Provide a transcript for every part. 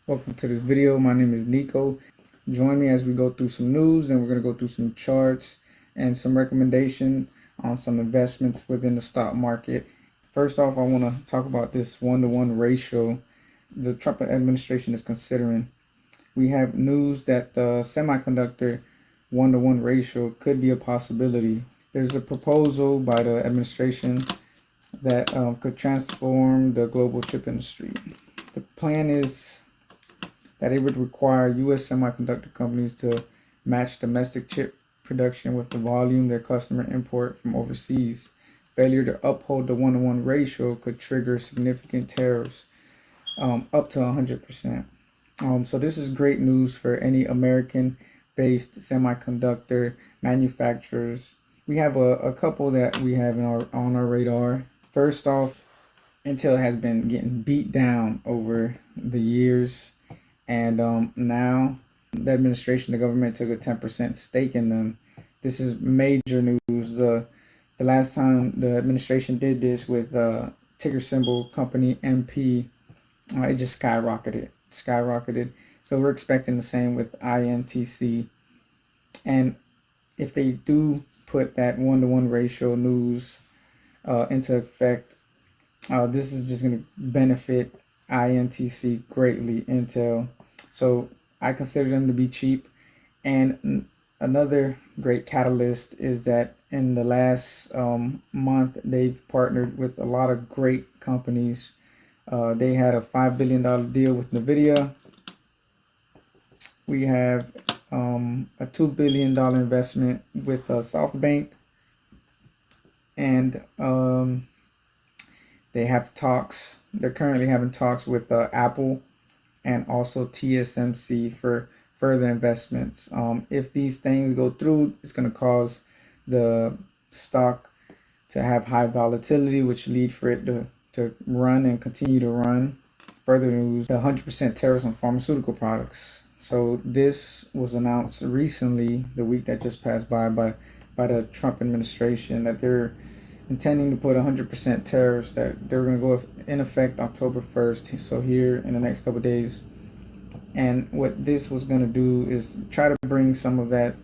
Welcome to this video. My name is Nico. Join me as we go through some news, and we're going to go through some charts and some recommendation on some investments within the stock market. First off, I want to talk about this 1-to-1 ratio the Trump administration is considering. We have news that the semiconductor 1-to-1 ratio could be a possibility. There's a proposal by the administration that could transform the global chip industry. The plan is that it would require U.S. semiconductor companies to match domestic chip production with the volume their customer import from overseas. Failure to uphold the 1-to-1 ratio could trigger significant tariffs up to 100%. So this is great news for any American-based semiconductor manufacturers. We have a couple that we have on our radar. First off, Intel has been getting beat down over the years, and now the administration, the government took a 10% stake in them. This is major news. The last time the administration did this with ticker symbol company MP, it just skyrocketed. So we're expecting the same with INTC. And if they do put that 1-to-1 ratio news into effect, this is just going to benefit INTC greatly, Intel. So I consider them to be cheap. And another great catalyst is that in the last month, they've partnered with a lot of great companies. They had a $5 billion deal with NVIDIA. We have a $2 billion investment with SoftBank. And they have talks. They're currently having talks with Apple and also TSMC for further investments. If these things go through, it's going to cause the stock to have high volatility, which lead for it to run and continue to run. Further news, the 100% tariffs on pharmaceutical products. So this was announced recently, the week that just passed by the Trump administration, that they're intending to put 100% tariffs that they're going to go in effect October 1st. So here in the next couple of days. And what this was going to do is try to bring some of that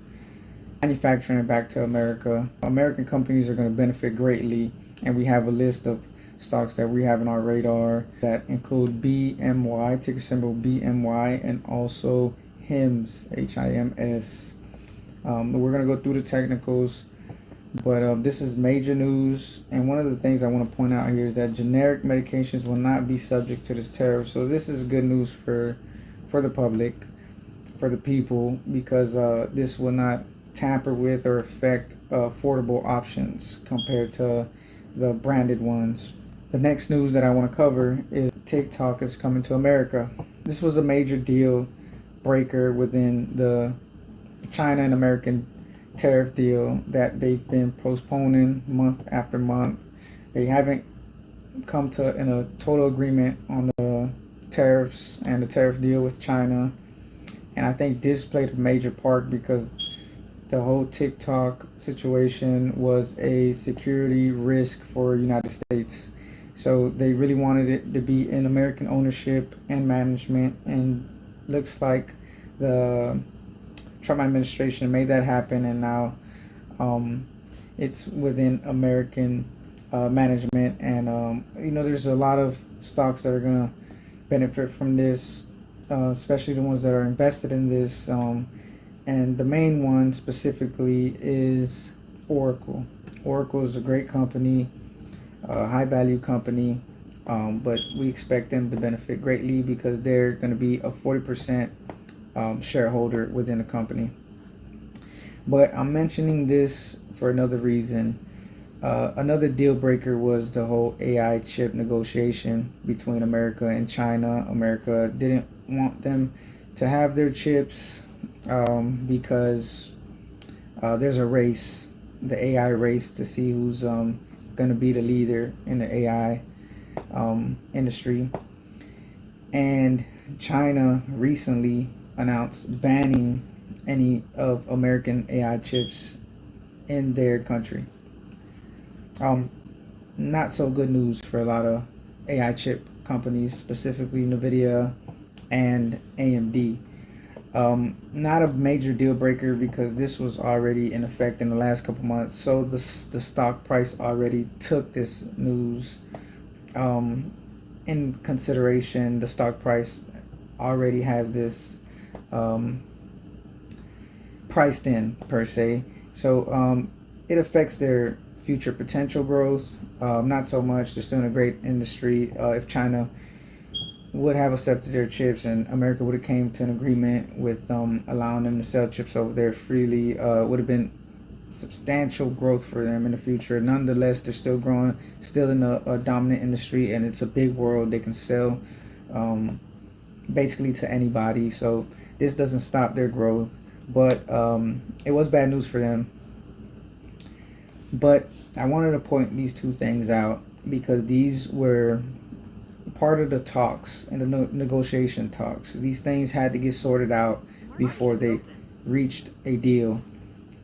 manufacturing back to America. American companies are going to benefit greatly. And we have a list of stocks that we have in our radar that include BMY, ticker symbol BMY, and also HIMS, HIMS. We're going to go through the technicals. But this is major news, and one of the things I want to point out here is that generic medications will not be subject to this tariff. So this is good news for the public, for the people, because this will not tamper with or affect affordable options compared to the branded ones. The next news that I want to cover is TikTok is coming to America. This was a major deal breaker within the China and American tariff deal that they've been postponing month after month. They haven't come to in a total agreement on the tariffs and the tariff deal with China. And I think this played a major part because the whole TikTok situation was a security risk for the United States. So they really wanted it to be in American ownership and management, and looks like the Trump administration made that happen, and now it's within American management. And there's a lot of stocks that are going to benefit from this, especially the ones that are invested in this. And the main one specifically is Oracle. Oracle is a great company, high value company, but we expect them to benefit greatly because they're going to be a 40% shareholder within the company. But I'm mentioning this for another reason. Another deal breaker was the whole AI chip negotiation between America and China. America didn't want them to have their chips because there's a race, the AI race, to see who's going to be the leader in the AI industry. And China recently announced banning any of American AI chips in their country. Not so good news for a lot of AI chip companies, specifically NVIDIA, and AMD. Not a major deal breaker because this was already in effect in the last couple months. So the stock price already took this news in consideration. The stock price already has this um, priced in per se. So it affects their future potential growth. Not so much. They're still in a great industry. If China would have accepted their chips and America would have came to an agreement with allowing them to sell chips over there freely, would have been substantial growth for them in the future. Nonetheless, they're still growing, still in a dominant industry, and it's a big world. They can sell basically to anybody. So this doesn't stop their growth, but it was bad news for them. But I wanted to point these two things out because these were part of the talks and the negotiation talks. These things had to get sorted out before they reached a deal.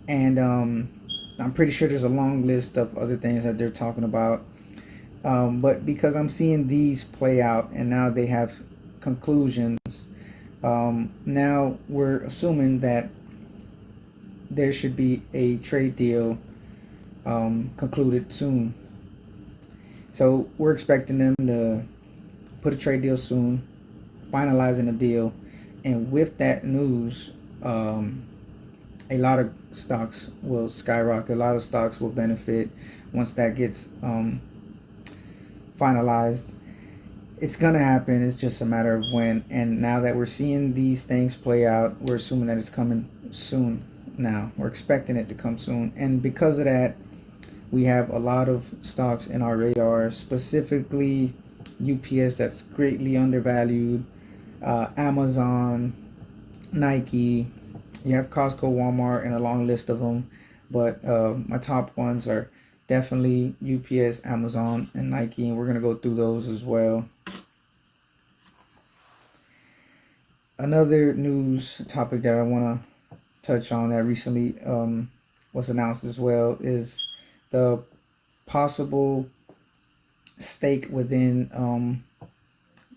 And I'm pretty sure there's a long list of other things that they're talking about. But because I'm seeing these play out and now they have conclusions, now we're assuming that there should be a trade deal concluded soon. So we're expecting them to put a trade deal soon, finalizing a deal, and with that news, a lot of stocks will skyrocket. A lot of stocks will benefit once that gets finalized. It's gonna happen. It's just a matter of when. And now that we're seeing these things play out, we're assuming that it's coming soon. Now we're expecting it to come soon, and because of that, we have a lot of stocks in our radar, specifically UPS that's greatly undervalued, Amazon, Nike. You have Costco, Walmart, and a long list of them. But my top ones are definitely UPS, Amazon, and Nike, and we're going to go through those as well. Another news topic that I want to touch on that recently was announced as well is the possible stake within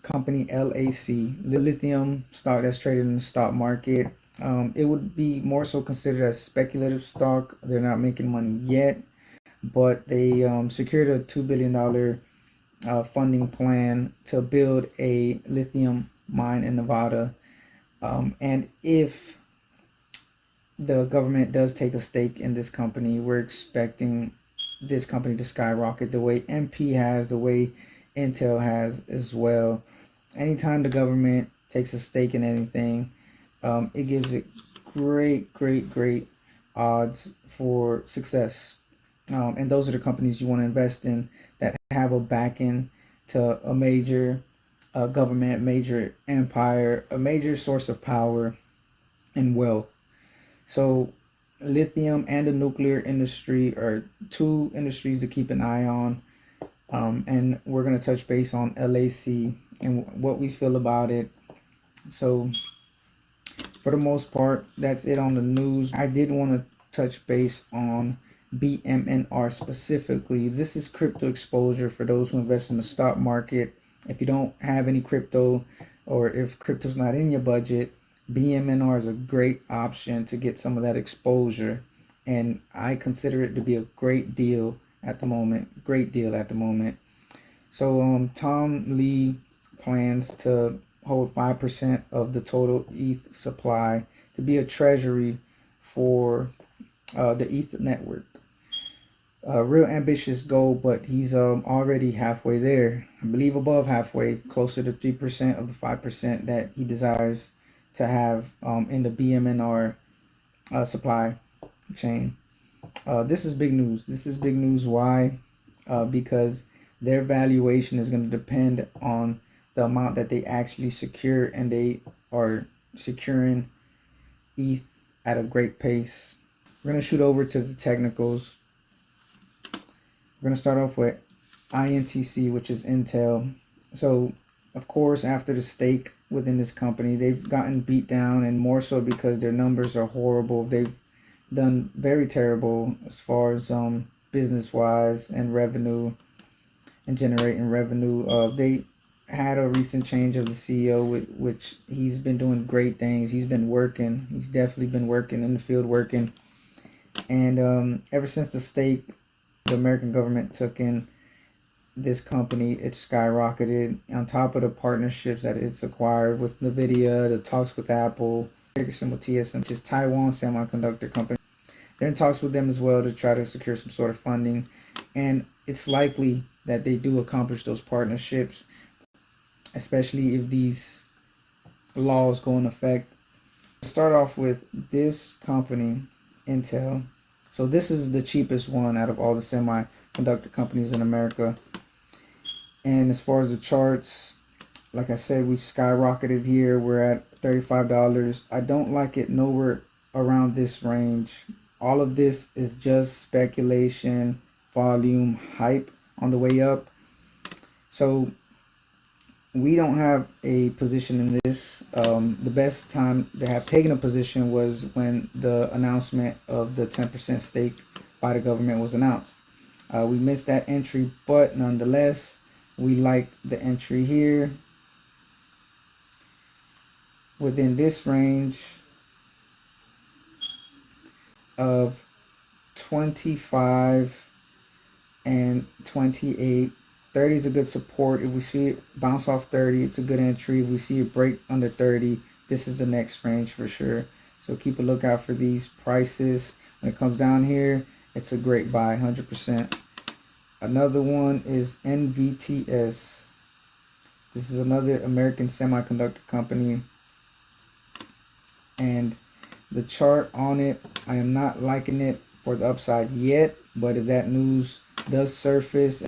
company LAC, lithium stock that's traded in the stock market. It would be more so considered as speculative stock. They're not making money yet, but they secured a $2 billion funding plan to build a lithium mine in Nevada. And if the government does take a stake in this company, we're expecting this company to skyrocket the way MP has, the way Intel has as well. Anytime the government takes a stake in anything, it gives it great odds for success. And those are the companies you want to invest in that have a backing to a major government, major empire, a major source of power and wealth. So lithium and the nuclear industry are two industries to keep an eye on. And we're going to touch base on LAC and what we feel about it. So for the most part, that's it on the news. I did want to touch base on BMNR specifically. This is crypto exposure for those who invest in the stock market. If you don't have any crypto, or if crypto's not in your budget, BMNR is a great option to get some of that exposure. And I consider it to be a great deal at the moment. Great deal at the moment. So Tom Lee plans to hold 5% of the total ETH supply to be a treasury for the ETH network. A real ambitious goal, but he's already halfway there. I believe above halfway, closer to 3% of the 5% that he desires to have in the BMNR supply chain. This is big news. This is big news. Why? Because their valuation is going to depend on the amount that they actually secure, and they are securing ETH at a great pace. We're going to shoot over to the technicals. We're going to start off with INTC, which is Intel. So, of course, after the stake within this company, they've gotten beat down, and more so because their numbers are horrible. They've done very terrible as far as business-wise and revenue and generating revenue. They had a recent change of the CEO, which he's been doing great things. He's been working. He's definitely been working in the field, working. And ever since the American government took in this company, it's skyrocketed. On top of the partnerships that it's acquired with NVIDIA, the talks with Apple, with TSM, which is Taiwan Semiconductor Company. They're in talks with them as well to try to secure some sort of funding. And it's likely that they do accomplish those partnerships, especially if these laws go in effect. Start off with this company, Intel. So this is the cheapest one out of all the semiconductor companies in America. And as far as the charts, like I said, we've skyrocketed here. We're at $35. I don't like it nowhere around this range. All of this is just speculation, volume, hype on the way up. So we don't have a position in this. The best time to have taken a position was when the announcement of the 10% stake by the government was announced. We missed that entry, but nonetheless, we like the entry here within this range of 25 and 28. 30 is a good support. If we see it bounce off 30, it's a good entry. If we see it break under 30, this is the next range for sure. So keep a lookout for these prices. When it comes down here, it's a great buy, 100%. Another one is NVTS. This is another American semiconductor company. And the chart on it, I am not liking it for the upside yet. But if that news does surface,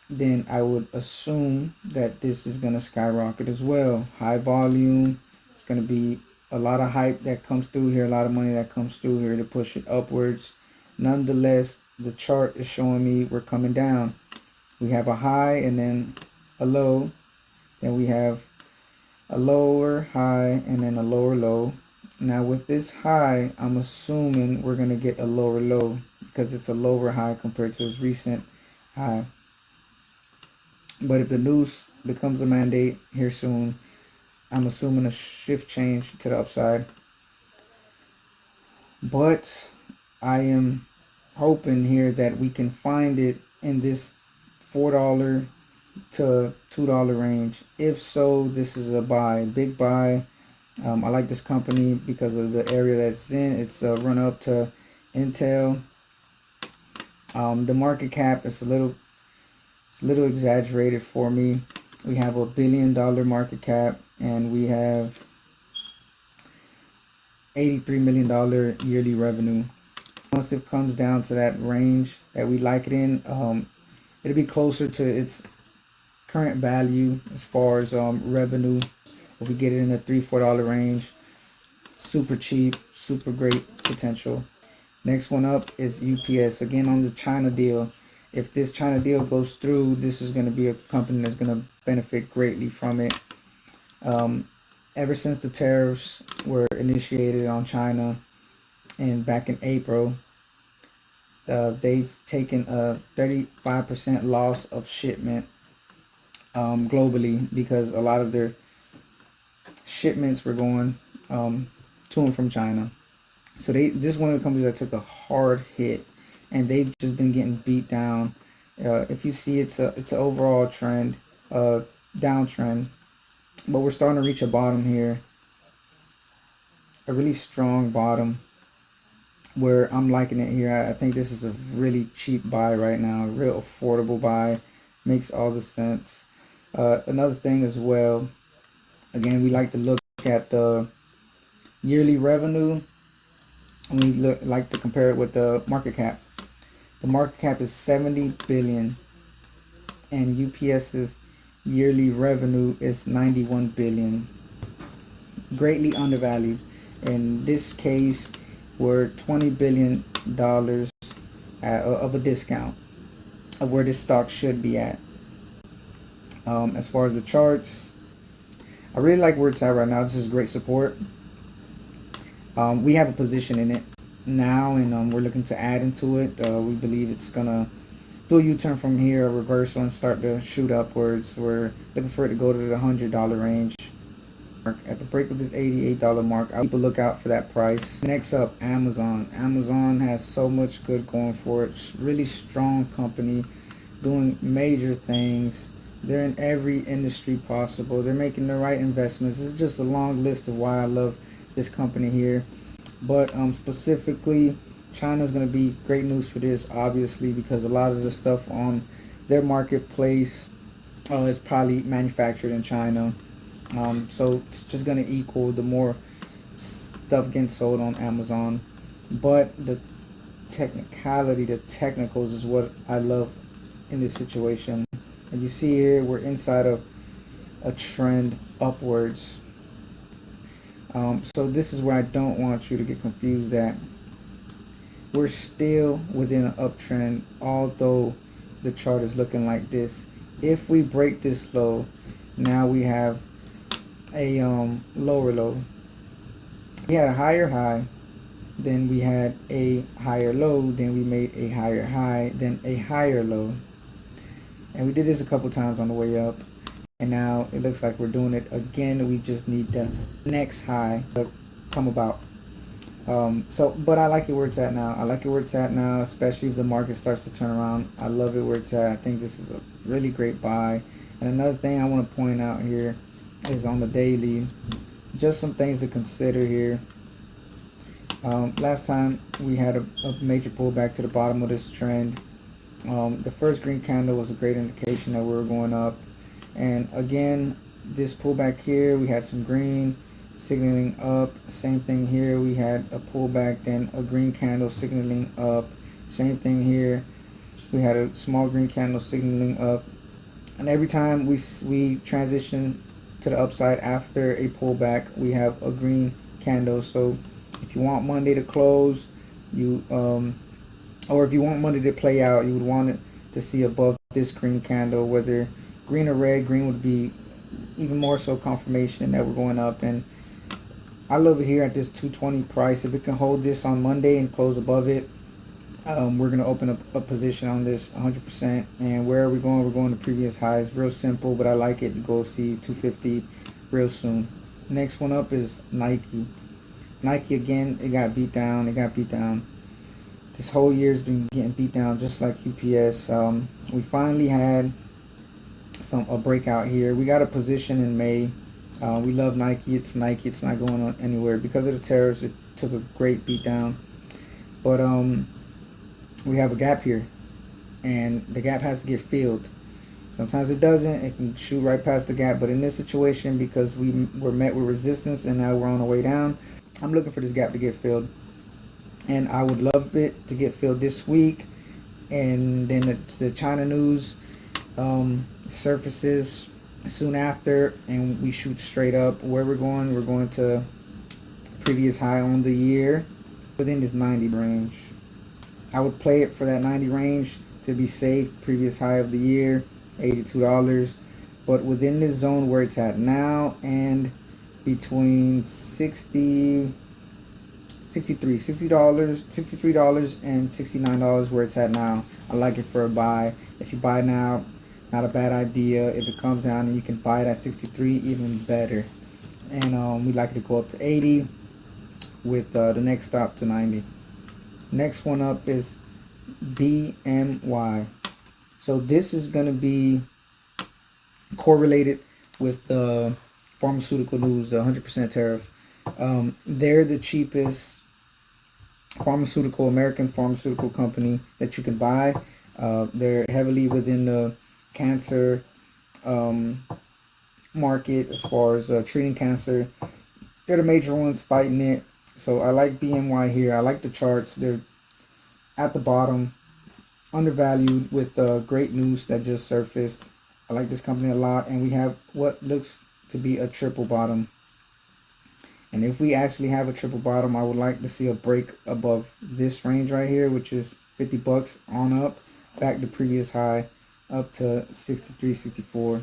then I would assume that this is going to skyrocket as well. High volume. It's going to be a lot of hype that comes through here, a lot of money that comes through here to push it upwards. Nonetheless, the chart is showing me we're coming down. We have a high and then a low. Then we have a lower high and then a lower low. Now with this high, I'm assuming we're going to get a lower low because it's a lower high compared to its recent high. But if the news becomes a mandate here soon, I'm assuming a shift change to the upside. But I am hoping here that we can find it in this $4 to $2 range. If so, this is a buy, big buy. I like this company because of the area that's in. It's a run up to Intel. The market cap is a little exaggerated for me. We have $1 billion market cap and we have $83 million yearly revenue. Once it comes down to that range that we like it in, it'll be closer to its current value as far as revenue. If we get it in the $3-4 range, super cheap, super great potential. Next one up is UPS. Again, on the China deal. If this China deal goes through, this is going to be a company that's going to benefit greatly from it. Ever since the tariffs were initiated on China and back in April, they've taken a 35% loss of shipment globally because a lot of their shipments were going to and from China. So this is one of the companies that took a hard hit, and they've just been getting beat down. If you see, it's an overall trend, downtrend, but we're starting to reach a bottom here, a really strong bottom, where I'm liking it here. I think this is a really cheap buy right now, a real affordable buy, makes all the sense. Another thing as well, again, we like to look at the yearly revenue, and we like to compare it with the market cap. The market cap is 70 billion and UPS's yearly revenue is 91 billion. Greatly undervalued. In this case, we're $20 billion of a discount of where this stock should be at. As far as the charts, I really like where it's at right now. This is great support. We have a position in it now, and we're looking to add into it. We believe it's gonna do a U-turn from here, a reversal, and start to shoot upwards. We're looking for it to go to the $100 range. At the break of this $88 mark, I'll keep a lookout for that price. Next up, Amazon. Amazon has so much good going for it. It's really strong company, doing major things. They're in every industry possible. They're making the right investments. It's just a long list of why I love this company here. But specifically, China's going to be great news for this, obviously, because a lot of the stuff on their marketplace is probably manufactured in China. So it's just going to equal the more stuff getting sold on Amazon. But the technicality, the technicals is what I love in this situation. And you see here, we're inside of a trend upwards. So this is where I don't want you to get confused at. We're still within an uptrend, although the chart is looking like this. If we break this low, now we have a lower low. We had a higher high, then we had a higher low, then we made a higher high, then a higher low. And we did this a couple times on the way up. And now it looks like we're doing it again. We just need the next high to come about. But I like it where it's at now. I like it where it's at now, especially if the market starts to turn around. I love it where it's at. I think this is a really great buy. And another thing I want to point out here is on the daily, just some things to consider here. Last time we had a major pullback to the bottom of this trend. The first green candle was a great indication that we were going up. And again, this pullback here, we had some green signaling up. Same thing here, we had a pullback, then a green candle signaling up. Same thing here, we had a small green candle signaling up. And every time we transition to the upside after a pullback, we have a green candle. So if you want Monday to close, you or if you want Monday to play out, you would want it to see above this green candle, whether green or red. Green would be even more so confirmation that we're going up. And I love it here at this 220 price. If it can hold this on Monday and close above it, we're going to open up a position on this 100%. And where are we going? We're going to previous highs. Real simple, but I like it to go see 250 real soon. Next one up is Nike. Nike again, it got beat down. It got beat down. This whole year's been getting beat down just like UPS. We finally had a breakout here. We got a position in May. We love Nike. It's Nike. It's not going on anywhere. Because of the tariffs, it took a great beat down. But we have a gap here, and the gap has to get filled. Sometimes it doesn't. It can shoot right past the gap. But in this situation, because we were met with resistance and now we're on the way down, I'm looking for this gap to get filled. And I would love it to get filled this week. And then the China news surfaces soon after, and we shoot straight up. Where we're going to previous high on the year within this 90 range. I would play it for that 90 range to be safe. Previous high of the year, $82. But within this zone where it's at now and between $63 and $69 where it's at now, I like it for a buy. If you buy now, not a bad idea. If it comes down and you can buy it at 63, even better. And we like it to go up to 80 with the next stop to 90. Next one up is BMY. So this is going to be correlated with the pharmaceutical news, the 100% tariff. They're the cheapest American pharmaceutical company that you can buy. They're heavily within the cancer market as far as treating cancer. They're the major ones fighting it. So I like BMY here. I like the charts. They're at the bottom, undervalued with great news that just surfaced. I like this company a lot, and we have what looks to be a triple bottom. And if we actually have a triple bottom, I would like to see a break above this range right here, which is $50 on up, back to previous high, up to 63, 64.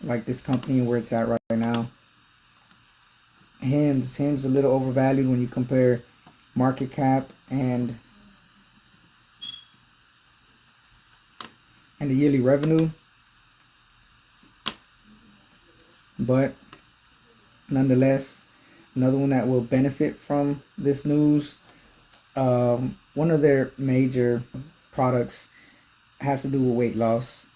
Like this company and where it's at right now. Hims a little overvalued when you compare market cap and and the yearly revenue, but nonetheless, another one that will benefit from this news. One of their major products has to do with weight loss,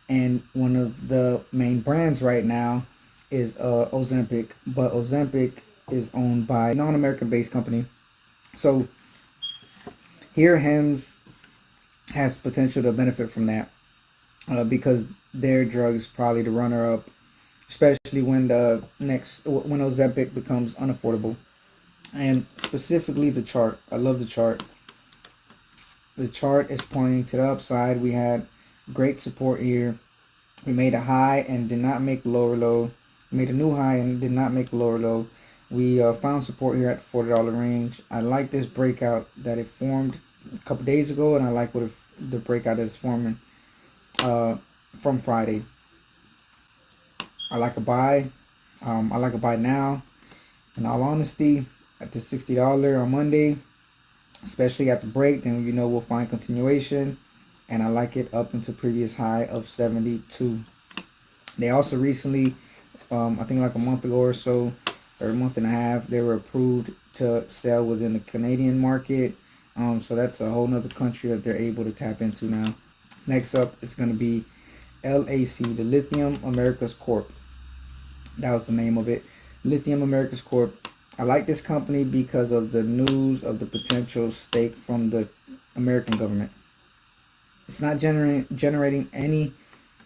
and one of the main brands right now is Ozempic, but Ozempic is owned by a non-American based company. So here Hims has potential to benefit from that, because their drug is probably the runner-up, especially when when Ozempic becomes unaffordable. And specifically the chart, I love the chart. The chart is pointing to the upside. We had great support here. We made a high and did not make the lower low. We made a new high and did not make the lower low. We found support here at the $40 range. I like this breakout that it formed a couple days ago, and I like what the breakout is forming from Friday. I like a buy. I like a buy now. In all honesty, at the $60 on Monday, especially at the break, then we'll find continuation, and I like it up into previous high of 72. They also recently, I think like a month ago or so, or a month and a half, they were approved to sell within the Canadian market. So that's a whole nother country that they're able to tap into now. Next up, it's going to be LAC, the Lithium Americas Corp. That was the name of it, Lithium Americas Corp. I like this company because of the news of the potential stake from the American government. It's not generating any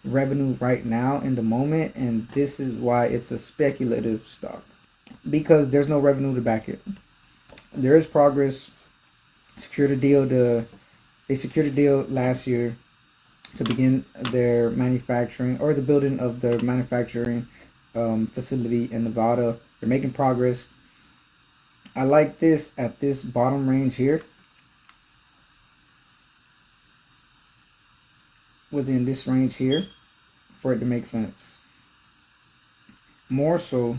revenue right now in the moment, and this is why it's a speculative stock, because there's no revenue to back it. There is progress. They secured a deal last year to begin their manufacturing, or the building of their manufacturing facility in Nevada. They're making progress. I like this at this bottom range here. Within this range here, for it to make sense. More so,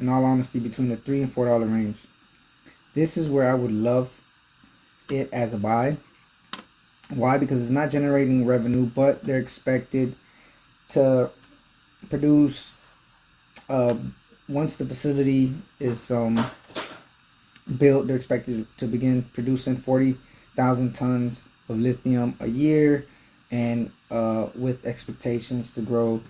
in all honesty, between the $3 and $4 range. This is where I would love it as a buy. Why? Because it's not generating revenue, but they're expected to produce, once the facility is built, they're expected to begin producing 40,000 tons of lithium a year, and with expectations to grow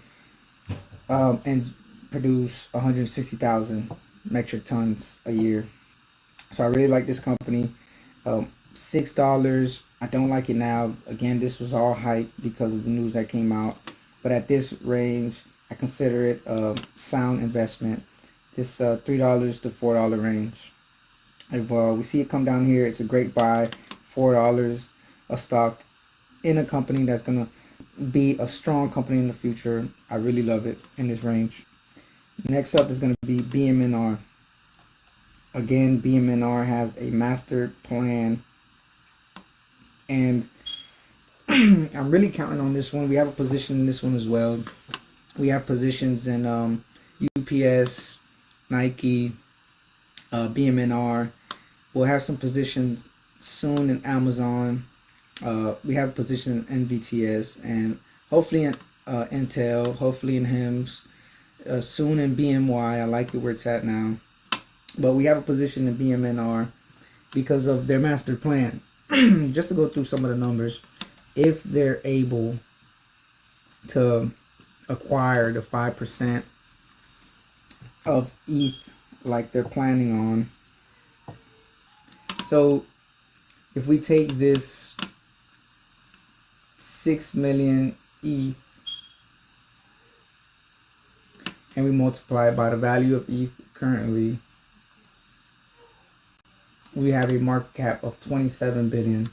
and produce 160,000 metric tons a year. So I really like this company. $6, I don't like it now. Again, this was all hype because of the news that came out, but at this range, I consider it a sound investment. This $3 to $4 range. If we see it come down here, it's a great buy. $4 a stock in a company that's gonna be a strong company in the future. I really love it in this range. Next up is gonna be BMNR. Again, BMNR has a master plan, and I'm really counting on this one. We have a position in this one as well. We have positions in UPS, Nike, BMNR. We'll have some positions soon in Amazon. We have a position in NVTS, and hopefully in Intel, hopefully in Hims, soon in BMY. I like it where it's at now. But we have a position in BMNR because of their master plan. Just to go through some of the numbers, if they're able to acquire the 5% of ETH like they're planning on. So if we take this 6 million ETH and we multiply it by the value of ETH currently, we have a market cap of 27 billion.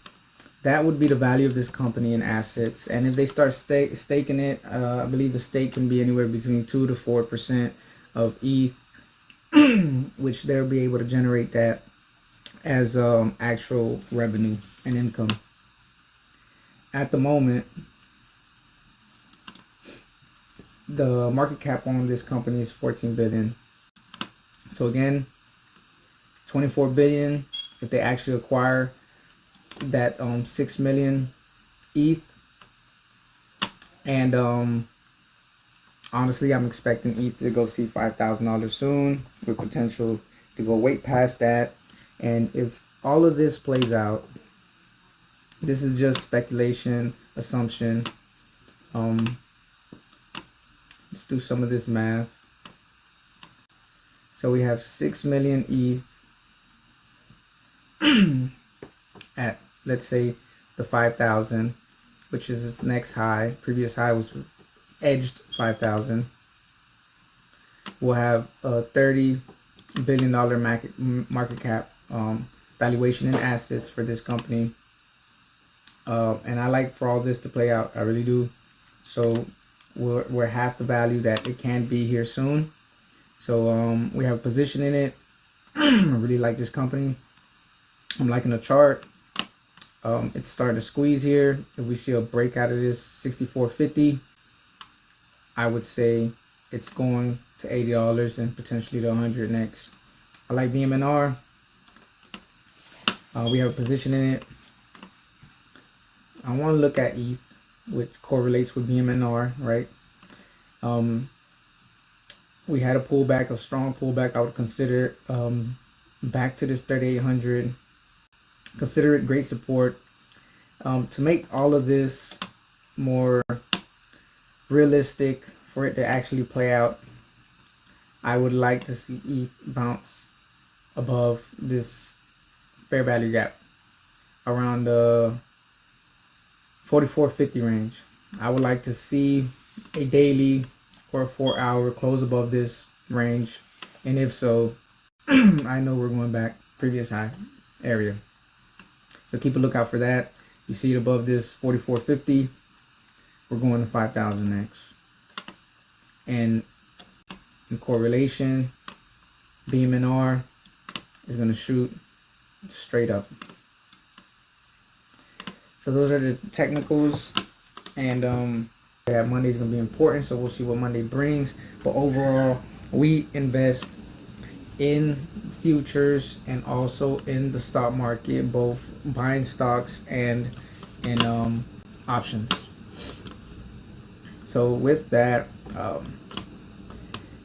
That would be the value of this company in assets. And if they start staking it, I believe the stake can be anywhere between 2 to 4% of ETH, which they'll be able to generate that as actual revenue and income. At the moment, the market cap on this company is 14 billion. So again, 24 billion if they actually acquire that 6 million ETH. And honestly, I'm expecting ETH to go see $5,000 soon, with potential to go way past that. And if all of this plays out, this is just speculation, assumption. Let's do some of this math. So we have 6 million ETH at, let's say, the 5,000, which is its next high. Previous high was edged 5,000. We'll have a $30 billion market cap valuation in assets for this company. And I like for all this to play out. I really do. So we're half the value that it can be here soon. So we have a position in it. I really like this company. I'm liking the chart. It's starting to squeeze here. If we see a break out of this 64.50, I would say it's going to $80 and potentially to 100 next. I like BMNR. We have a position in it. I want to look at ETH, which correlates with BMNR, right? We had a pullback, a strong pullback. I would consider back to this 3,800. Consider it great support. To make all of this more realistic, for it to actually play out, I would like to see ETH bounce above this fair value gap around the 44.50 range. I would like to see a daily or a 4-hour close above this range, and if so, I know we're going back previous high area. So keep a lookout for that. You see it above this 44.50, we're going to 5,000 next. And in correlation, BMNR is going to shoot straight up. So those are the technicals, and Monday is going to be important, so we'll see what Monday brings. But overall, we invest in futures and also in the stock market, both buying stocks and in options. So with that,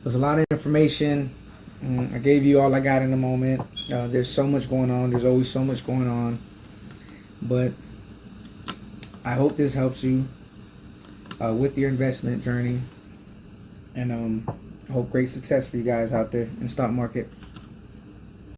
there's a lot of information. I gave you all I got in the moment. There's so much going on. There's always so much going on, but I hope this helps you with your investment journey, and I hope great success for you guys out there in the stock market.